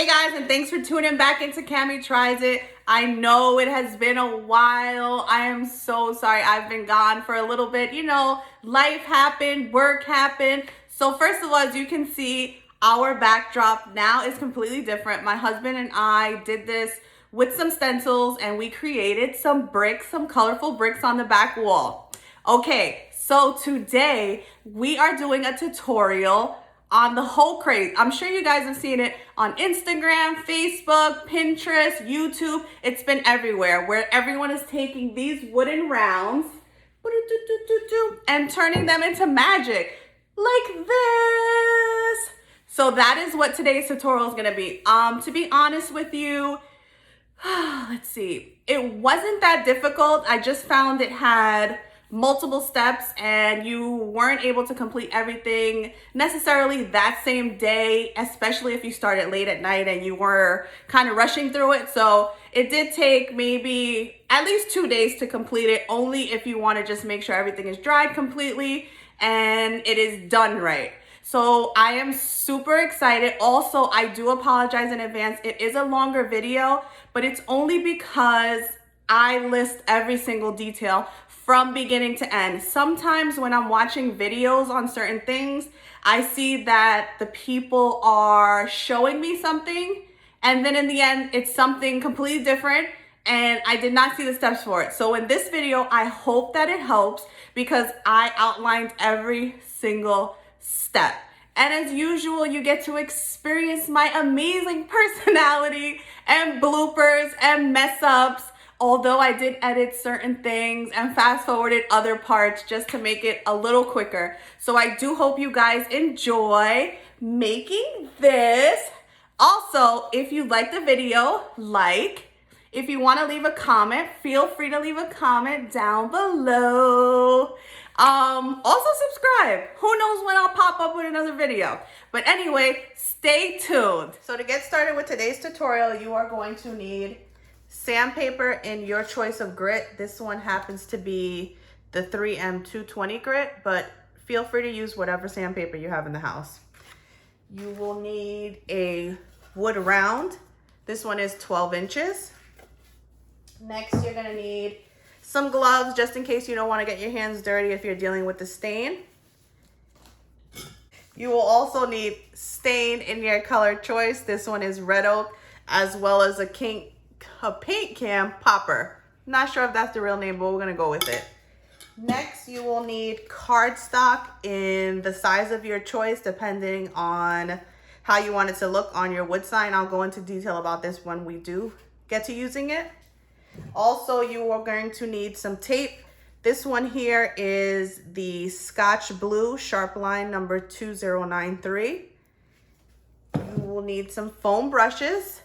Hey guys, and thanks for tuning back into Cami Tries It. I know it has been a while. I am so sorry. I've been gone for a little bit. You know, life happened, work happened. So first of all, as you can see, our backdrop now is completely different. My husband and I did this with some stencils and we created some bricks, some colorful bricks on the back wall. Okay, so today we are doing a tutorial on the whole craze. I'm sure you guys have seen it on Instagram, Facebook, Pinterest, YouTube. It's been everywhere where everyone is taking these wooden rounds and turning them into magic like this. So that is what today's tutorial is gonna be. To be honest with you, let's see, it wasn't that difficult. I just found it had multiple steps and you weren't able to complete everything necessarily that same day, especially if you started late at night and you were kind of rushing through it. So it did take maybe at least 2 days to complete it, only if you want to just make sure everything is dried completely and it is done right. So I am super excited. Also, I do apologize in advance. It is a longer video, but it's only because I list every single detail from beginning to end. Sometimes when I'm watching videos on certain things, I see that the people are showing me something and then in the end, it's something completely different and I did not see the steps for it. So in this video, I hope that it helps because I outlined every single step. And as usual, you get to experience my amazing personality and bloopers and mess ups. Although I did edit certain things and fast forwarded other parts just to make it a little quicker. So I do hope you guys enjoy making this. Also, if you like the video, like. If you want to leave a comment, feel free to leave a comment down below. Also subscribe. Who knows when I'll pop up with another video. But anyway, stay tuned. So to get started with today's tutorial, you are going to need sandpaper in your choice of grit. This one happens to be the 3M 220 grit, but feel free to use whatever sandpaper you have in the house. You will need a wood round. This one is 12 inches. Next, you're gonna need some gloves just in case you don't want to get your hands dirty if you're dealing with the stain. You will also need stain in your color choice. This one is red oak, as well as a paint can popper. Not sure if that's the real name, but we're gonna go with it. Next, you will need cardstock in the size of your choice, depending on how you want it to look on your wood sign. I'll go into detail about this when we do get to using it. Also, you are going to need some tape. This one here is the Scotch Blue Sharp Line number 2093. You will need some foam brushes.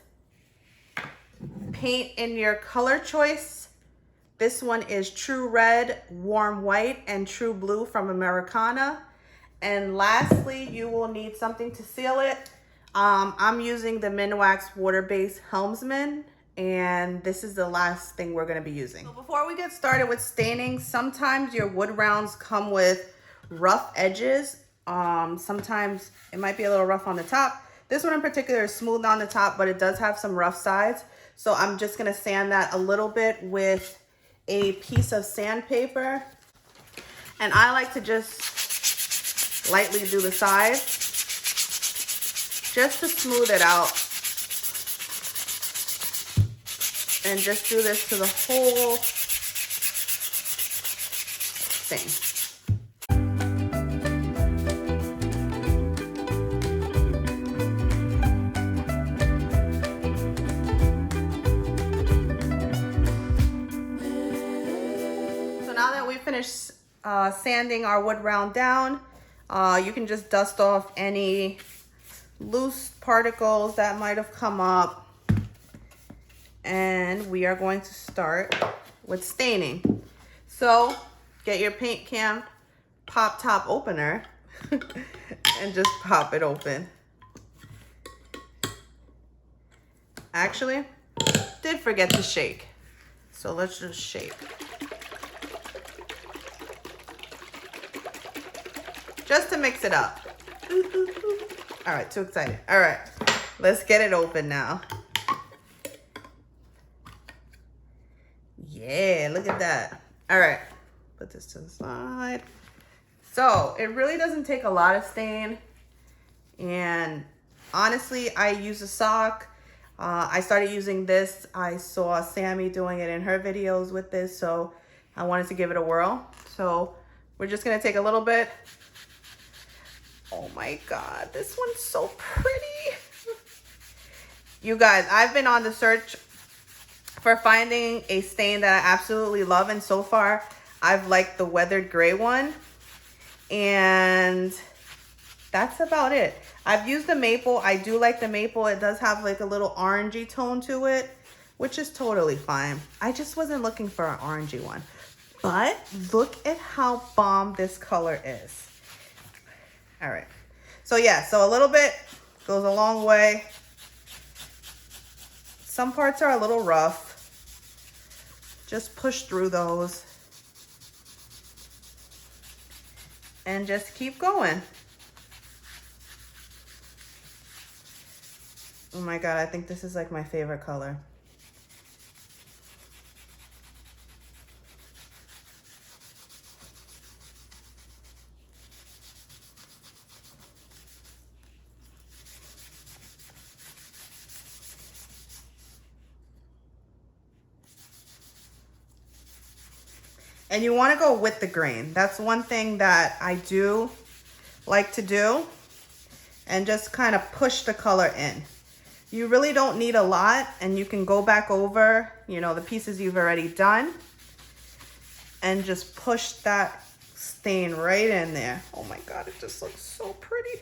Paint in your color choice. This one is True Red, Warm White, and True Blue from Americana. And lastly, you will need something to seal it. I'm using the Minwax water-based Helmsman, and this is the last thing we're going to be using. So before we get started with staining, sometimes your wood rounds come with rough edges. Sometimes it might be a little rough on the top. This one in particular is smooth on the top, but it does have some rough sides. So I'm just gonna sand that a little bit with a piece of sandpaper. And I like to just lightly do the sides, just to smooth it out. And just do this to the whole thing. Now that we finished sanding our wood round down, you can just dust off any loose particles that might have come up. And we are going to start with staining. So get your paint can pop top opener and just pop it open. Actually, did forget to shake. So let's just shake. Just to mix it up. All right, too excited. All right. let's get it open now. Yeah, look at that. All right, put this to the side. So it really doesn't take a lot of stain. And honestly, I use a sock. I started using this. I saw Sammy doing it in her videos with this, so I wanted to give it a whirl. So we're just gonna take a little bit. Oh my God, this one's so pretty. You guys, I've been on the search for finding a stain that I absolutely love, and so far I've liked the weathered gray one, and that's about it. I've used the maple. I do like the maple. It does have like a little orangey tone to it, which is totally fine. I just wasn't looking for an orangey one. But look at how bomb this color is. All right. So yeah, so a little bit goes a long way. Some parts are a little rough. Just push through those. And just keep going. Oh my God, I think this is like my favorite color. And you want to go with the grain. That's one thing that I do like to do, and just kind of push the color in. You really don't need a lot, and you can go back over, you know, the pieces you've already done and just push that stain right in there. Oh my God, it just looks so pretty.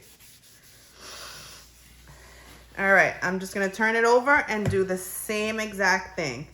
All right, I'm just gonna turn it over and do the same exact thing.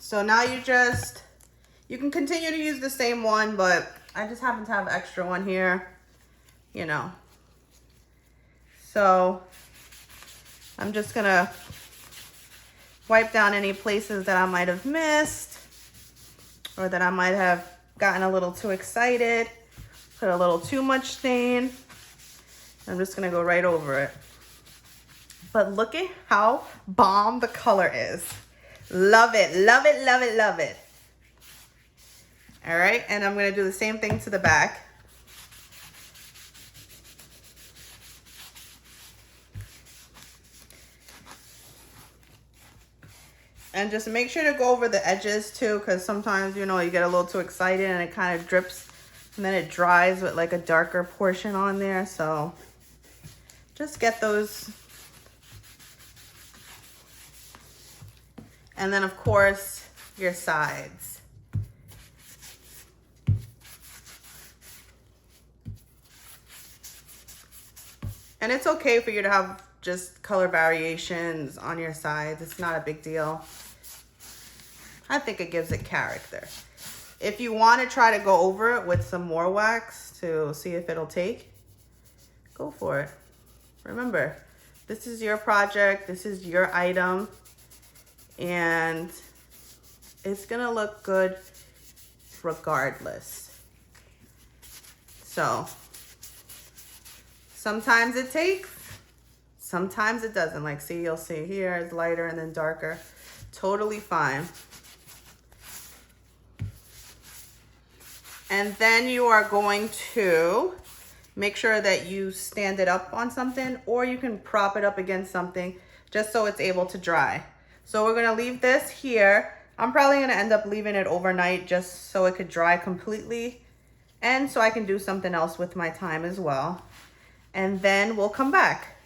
So now you can continue to use the same one, but I just happen to have an extra one here, you know. So I'm just gonna wipe down any places that I might have missed or that I might have gotten a little too excited, put a little too much stain. I'm just gonna go right over it. But look at how bomb the color is. Love it, love it, love it, love it. All right, and I'm gonna do the same thing to the back. And just make sure to go over the edges too, because sometimes, you know, you get a little too excited and it kind of drips and then it dries with like a darker portion on there. So just get those. And then of course, your sides. And it's okay for you to have just color variations on your sides. It's not a big deal. I think it gives it character. If you want to try to go over it with some more wax to see if it'll take, go for it. Remember, this is your project, this is your item, and it's gonna look good regardless. So sometimes it takes, sometimes it doesn't. Like, see, you'll see here it's lighter and then darker. Totally fine. And then you are going to make sure that you stand it up on something, or you can prop it up against something just so it's able to dry. So we're gonna leave this here. I'm probably gonna end up leaving it overnight just so it could dry completely, and so I can do something else with my time as well. And then we'll come back.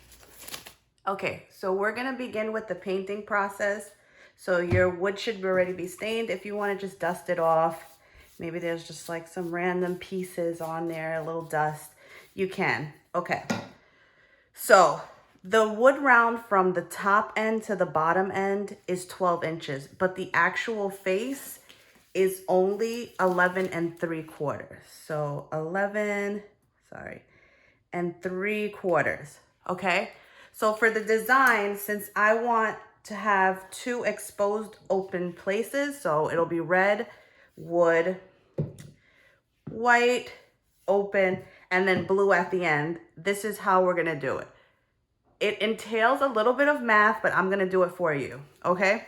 Okay, so we're gonna begin with the painting process. So your wood should already be stained. If you wanna just dust it off, maybe there's just like some random pieces on there, a little dust, you can. Okay, so the wood round from the top end to the bottom end is 12 inches, but the actual face is only 11 3/4. So 11, sorry, and 3/4, okay? So for the design, since I want to have 2 exposed open places, so it'll be red, wood, white, open, and then blue at the end, this is how we're gonna do it. It entails a little bit of math, but I'm gonna do it for you, okay?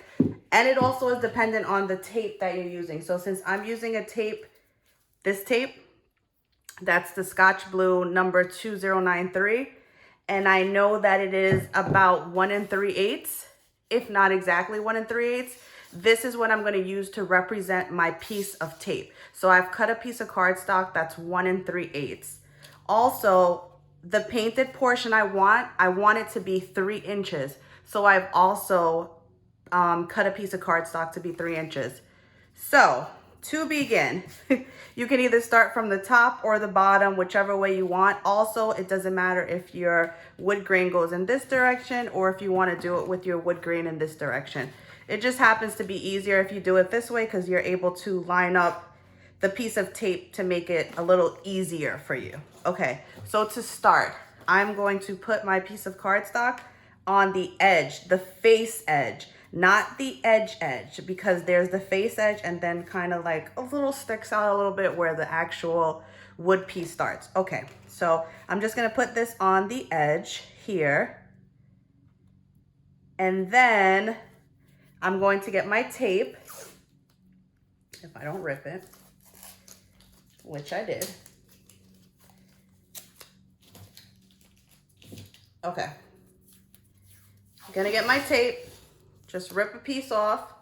And it also is dependent on the tape that you're using. So since I'm using a tape, this tape, that's the Scotch Blue number 2093, and I know that it is about 1 3/8, if not exactly 1 3/8. This is what I'm going to use to represent my piece of tape. So I've cut a piece of cardstock that's 1 3/8. Also, the painted portion I want it to be 3 inches. So I've also cut a piece of cardstock to be 3 inches. So to begin, you can either start from the top or the bottom, whichever way you want. Also, it doesn't matter if your wood grain goes in this direction or if you want to do it with your wood grain in this direction. It just happens to be easier if you do it this way because you're able to line up the piece of tape to make it a little easier for you. Okay, so to start, I'm going to put my piece of cardstock on the edge, the face edge, not the edge, because there's the face edge and then kind of like a little sticks out a little bit where the actual wood piece starts. Okay, so I'm just gonna put this on the edge here. And then I'm going to get my tape, if I don't rip it, which I did. Okay, I'm gonna get my tape, just rip a piece off,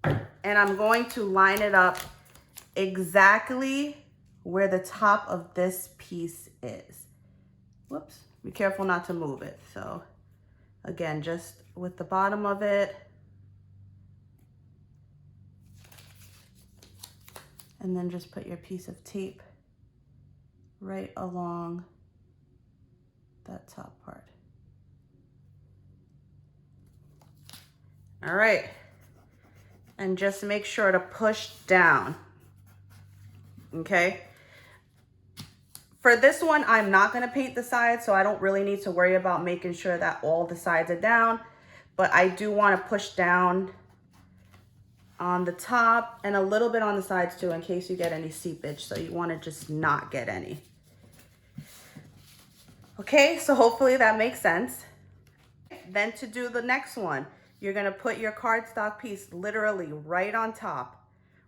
and I'm going to line it up exactly where the top of this piece is. Whoops, be careful not to move it. So again, just with the bottom of it, and then just put your piece of tape right along that top part. All right, and just make sure to push down, okay? For this one, I'm not gonna paint the sides, so I don't really need to worry about making sure that all the sides are down, but I do wanna push down on the top and a little bit on the sides too, in case you get any seepage, so you wanna just not get any. Okay, so hopefully that makes sense. Then to do the next one, you're gonna put your cardstock piece literally right on top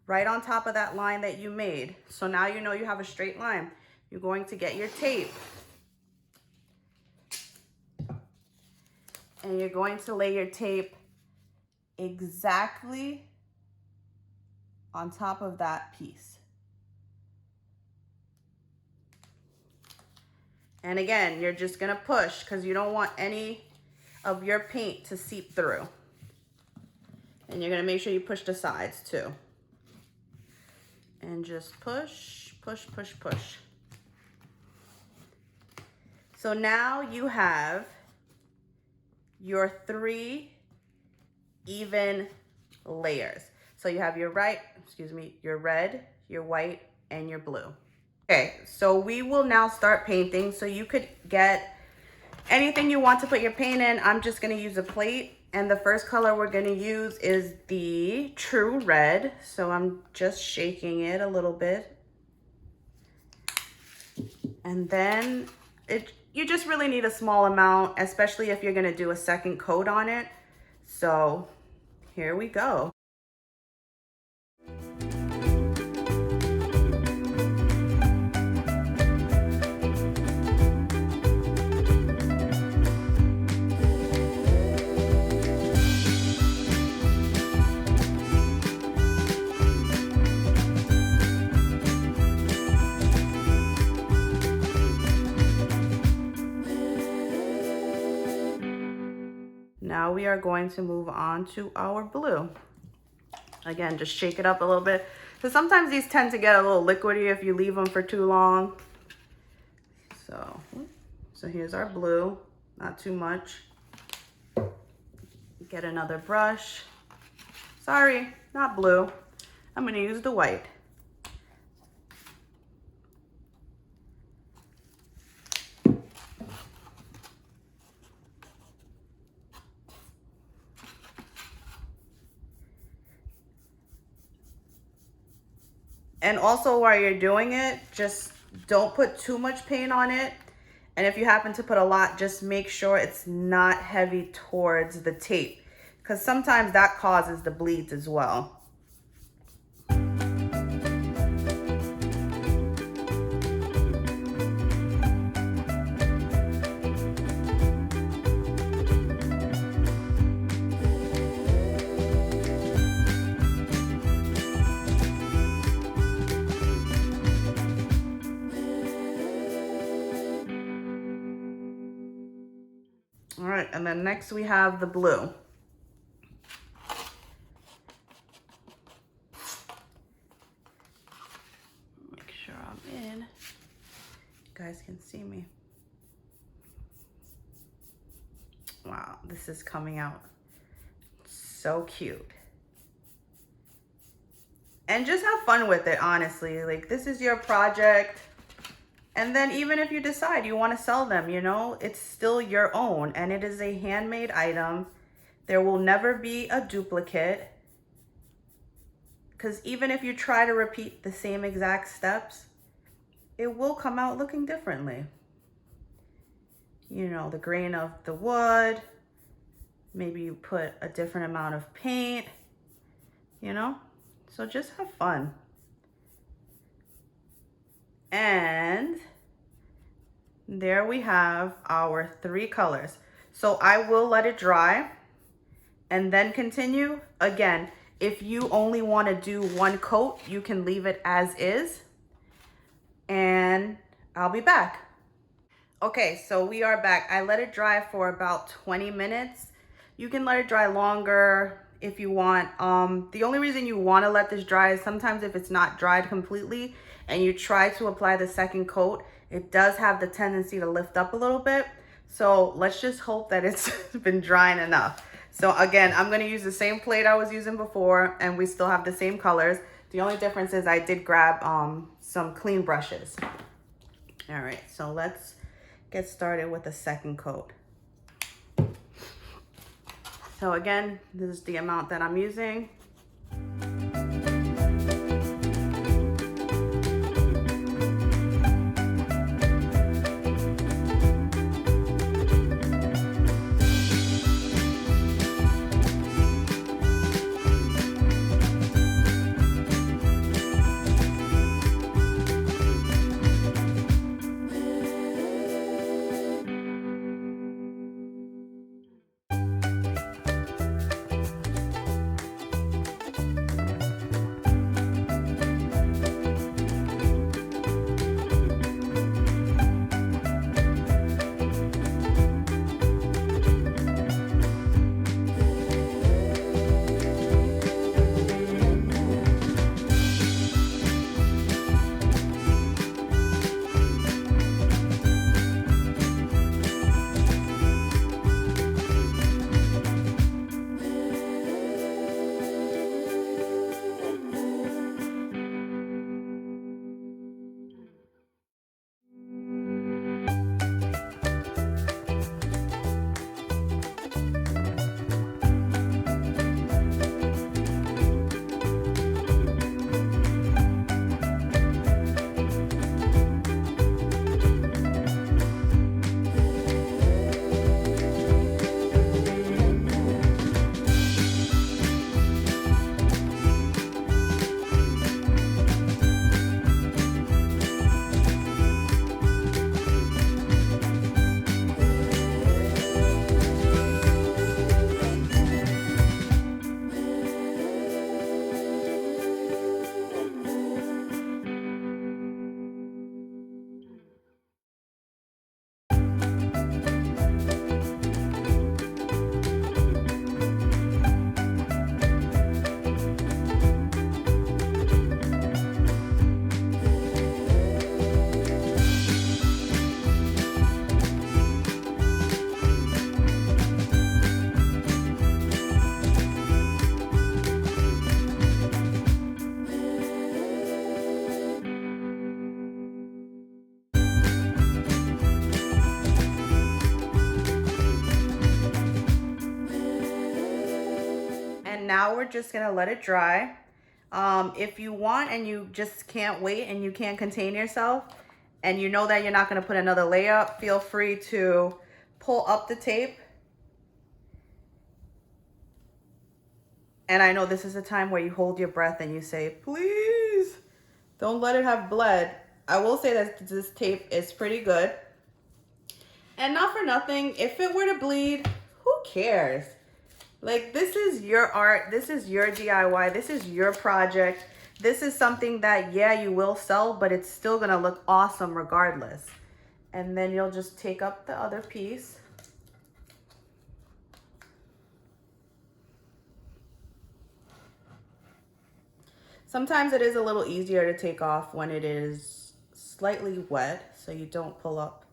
of that line that you made. So now you know you have a straight line. You're going to get your tape. And you're going to lay your tape exactly on top of that piece. And again, you're just gonna push because you don't want any of your paint to seep through. And you're gonna make sure you push the sides too. And just push, push, push, push. So now you have your 3 even layers. So you have your your red, your white, and your blue. Okay, so we will now start painting. So you could get anything you want to put your paint in. I'm just gonna use a plate. And the first color we're gonna use is the True Red. So I'm just shaking it a little bit. And then you just really need a small amount, especially if you're gonna do a second coat on it. So here we go. Now we are going to move on to our blue. Again, just shake it up a little bit. So sometimes these tend to get a little liquidy if you leave them for too long. So here's our blue, not too much. Get another brush. Sorry, not blue. I'm gonna use the white. And also while you're doing it, just don't put too much paint on it. And if you happen to put a lot, just make sure it's not heavy towards the tape, because sometimes that causes the bleeds as well. All right, and then next we have the blue. Make sure I'm in. You guys can see me. Wow, this is coming out so cute. And just have fun with it, honestly. Like, this is your project. And then even if you decide you want to sell them, you know, it's still your own, and it is a handmade item. There will never be a duplicate, because even if you try to repeat the same exact steps, it will come out looking differently. You know, the grain of the wood, maybe you put a different amount of paint, you know, so just have fun. And there we have our 3 colors. So I will let it dry and then continue. Again, if you only want to do 1 coat, you can leave it as is, and I'll be back. Okay, so we are back. I let it dry for about 20 minutes. You can let it dry longer if you want. The only reason you want to let this dry is sometimes if it's not dried completely and you try to apply the second coat, it does have the tendency to lift up a little bit. So let's just hope that it's been drying enough. So again, I'm going to use the same plate I was using before, and we still have the same colors. The only difference is I did grab some clean brushes. All right, so let's get started with the second coat. So again, this is the amount that I'm using. now we're just gonna let it dry. If you want and you just can't wait and you can't contain yourself and you know that you're not gonna put another layer up, feel free to pull up the tape. And I know this is a time where you hold your breath and you say, please don't let it have bled. I will say that this tape is pretty good. And not for nothing, if it were to bleed, who cares? Like, this is your art, this is your DIY, this is your project. This is something that, yeah, you will sell, but it's still gonna look awesome regardless. And then you'll just take up the other piece. Sometimes it is a little easier to take off when it is slightly wet, so you don't pull up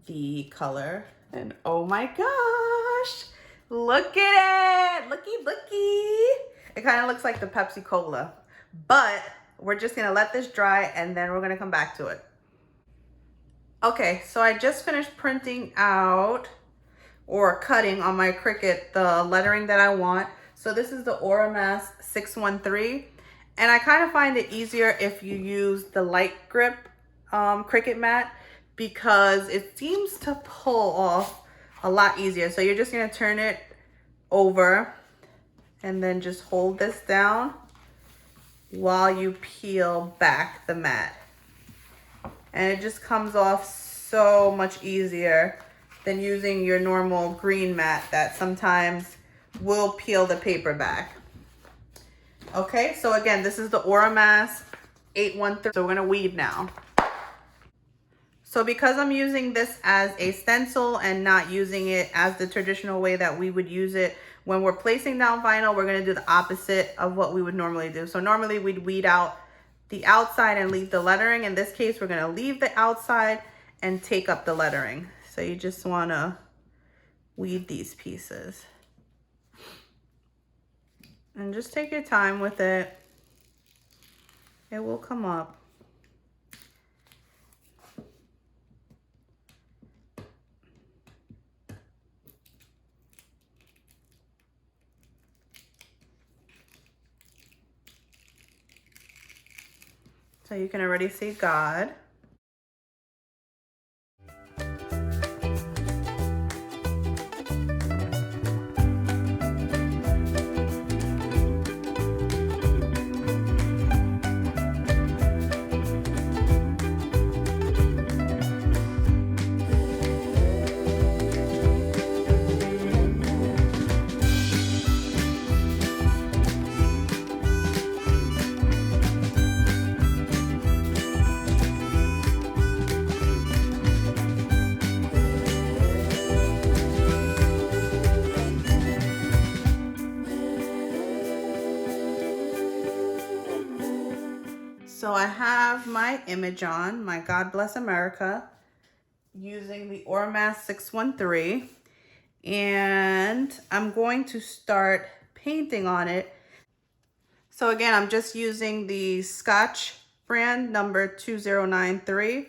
the color. And oh my gosh, look at it, looky. It kind of looks like the Pepsi Cola, but we're just gonna let this dry and then we're gonna come back to it. Okay, so I just finished printing out or cutting on my Cricut the lettering that I want. So this is the ORAMASK 613. And I kind of find it easier if you use the light grip Cricut mat because it seems to pull off a lot easier. So you're just gonna turn it over and then just hold this down while you peel back the mat. And it just comes off so much easier than using your normal green mat that sometimes will peel the paper back. Okay, so again, this is the ORAMASK 813. So we're gonna weed now. So because I'm using this as a stencil and not using it as the traditional way that we would use it when we're placing down vinyl, we're gonna do the opposite of what we would normally do. So normally we'd weed out the outside and leave the lettering. In this case, we're gonna leave the outside and take up the lettering. So you just wanna weed these pieces. And just take your time with it. It will come up. So you can already see God. So I have my image on, my God Bless America, using the ORAMASK 613. And I'm going to start painting on it. So again, I'm just using the Scotch brand number 2093.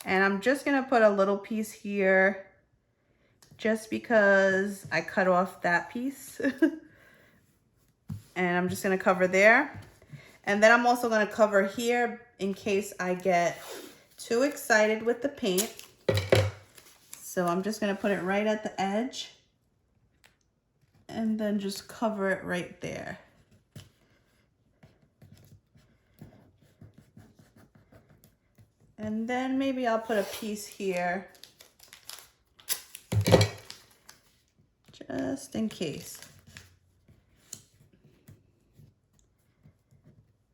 And I'm just gonna put a little piece here just because I cut off that piece. And I'm just gonna cover there. And then I'm also gonna cover here in case I get too excited with the paint. So I'm just gonna put it right at the edge and then just cover it right there. And then maybe I'll put a piece here just in case.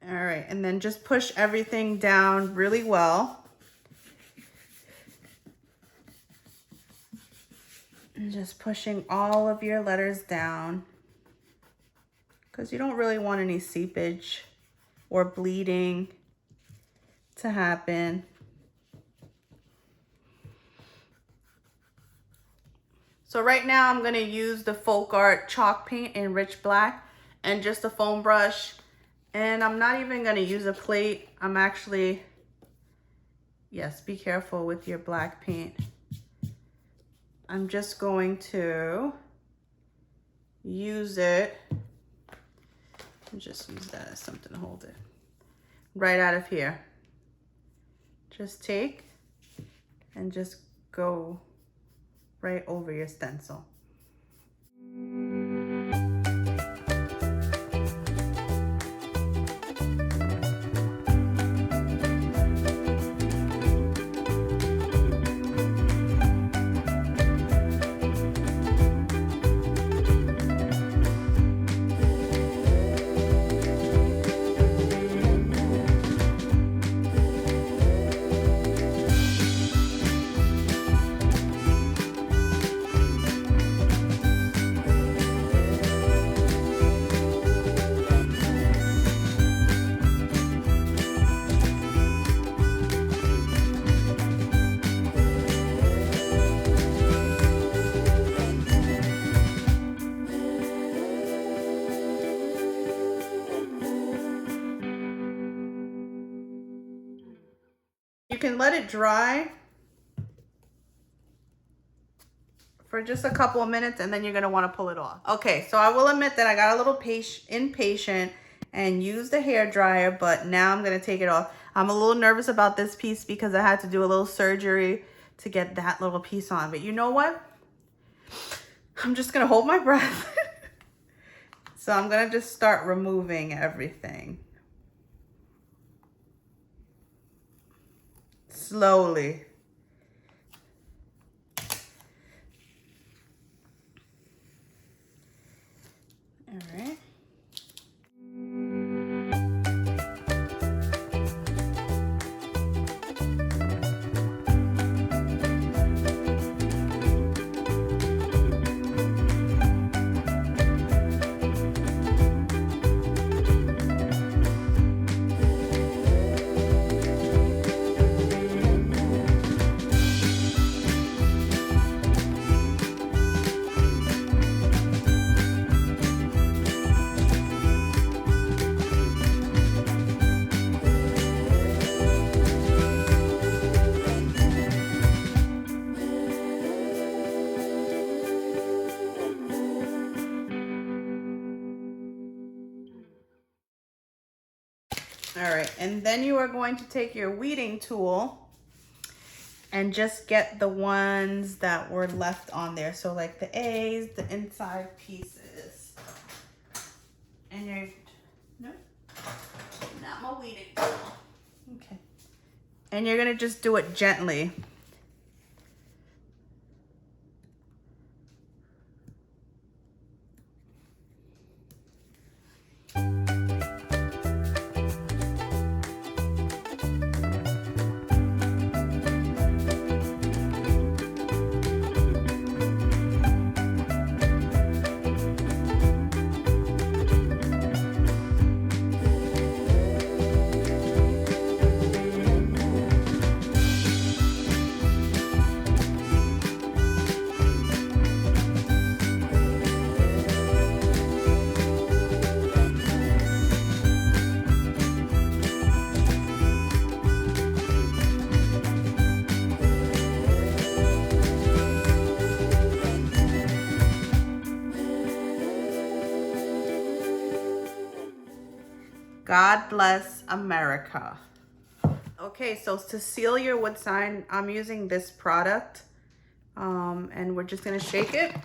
All right, and then just push everything down really well. And just pushing all of your letters down because you don't really want any seepage or bleeding to happen. So right now I'm gonna use the Folk Art chalk paint in Rich Black and just a foam brush. And I'm not even gonna use a plate. I'm actually, yes, be careful with your black paint. I'm just going to use it Just use that as something to hold it. Right out of here. Just take and just go right over your stencil. You can let it dry for just a couple of minutes and then you're gonna wanna pull it off. Okay, so I will admit that I got a little impatient and used the hair dryer, but now I'm gonna take it off. I'm a little nervous about this piece because I had to do a little surgery to get that little piece on. But you know what? I'm just gonna hold my breath. So I'm gonna just start removing everything. Slowly. All right. All right, and then you are going to take your weeding tool and just get the ones that were left on there. So like the A's, the inside pieces. And you're, no, not my weeding tool. Okay. And you're gonna just do it gently. God bless America. Okay, so to seal your wood sign, I'm using this product. And we're just gonna shake it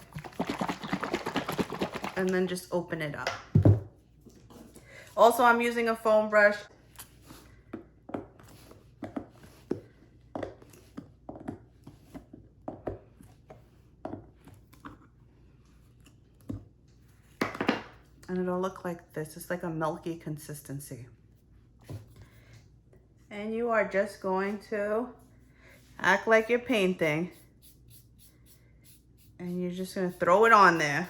and then just open it up. Also, I'm using a foam brush. And it'll look like this. It's like a milky consistency. And you are just going to act like you're painting. And you're just gonna throw it on there.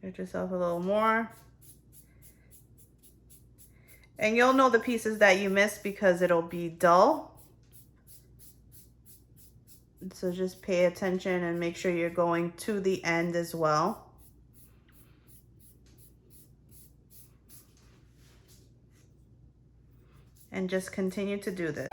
Get yourself a little more. And you'll know the pieces that you missed because it'll be dull. So just pay attention and make sure you're going to the end as well. And just continue to do this.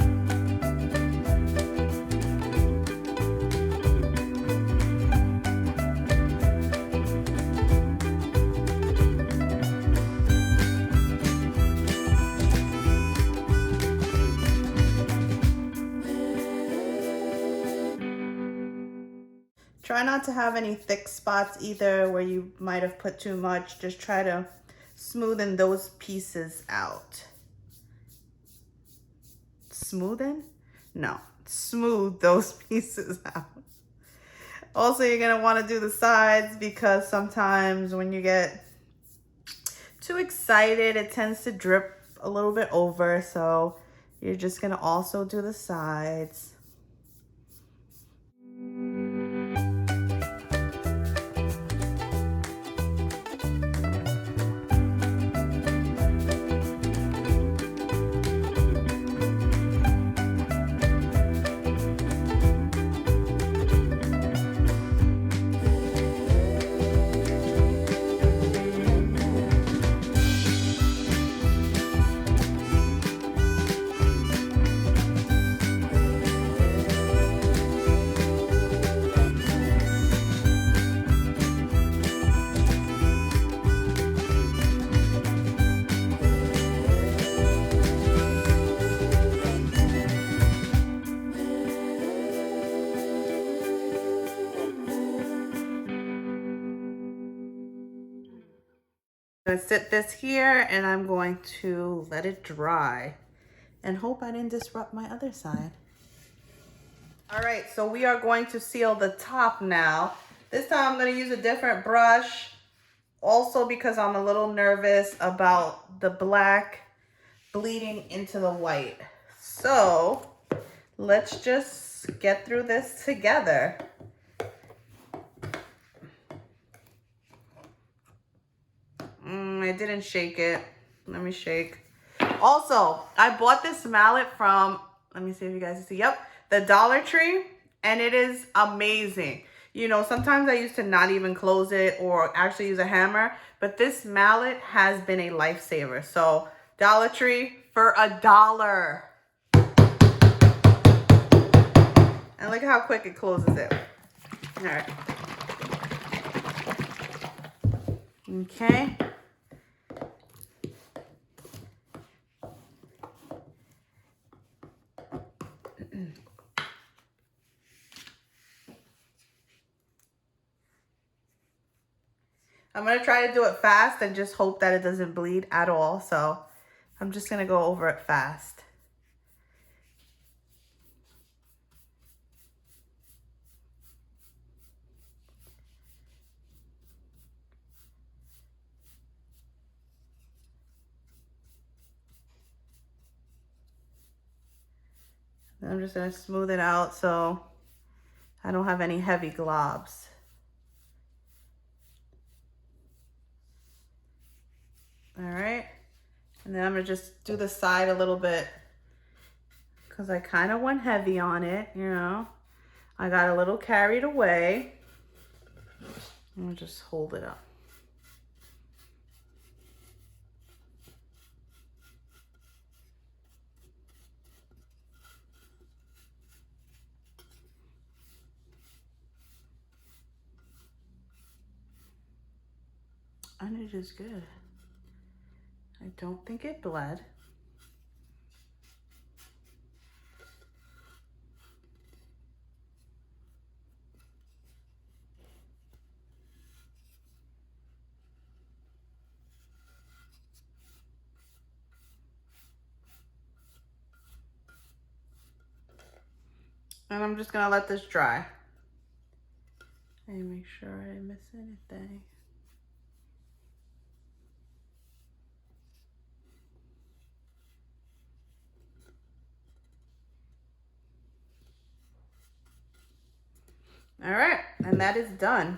Try not to have any thick spots either where you might have put too much. Just try to smoothen those pieces out. Smoothen? No, smooth those pieces out. Also, you're gonna wanna do the sides because sometimes when you get too excited, it tends to drip a little bit over. So you're just gonna also do the sides. I'm gonna sit this here and I'm going to let it dry and hope I didn't disrupt my other side. All right, so we are going to seal the top now. This time I'm gonna use a different brush, also because I'm a little nervous about the black bleeding into the white. So let's just get through this together. I didn't shake it. Let me shake. Also, I bought this mallet from, let me see if you guys can see. Yep, the Dollar Tree, and it is amazing. You know, sometimes I used to not even close it or actually use a hammer, but this mallet has been a lifesaver. So, Dollar Tree for $1. And look at how quick it closes it. All right. Okay. I'm going to try to do it fast and just hope that it doesn't bleed at all. So I'm just going to go over it fast. And I'm just going to smooth it out so I don't have any heavy globs. All right, and then I'm gonna just do the side a little bit because I kind of went heavy on it, you know. I got a little carried away. I'm gonna just hold it up. And it is good. I don't think it bled. And I'm just gonna let this dry. And make sure I didn't miss anything. All right, and that is done.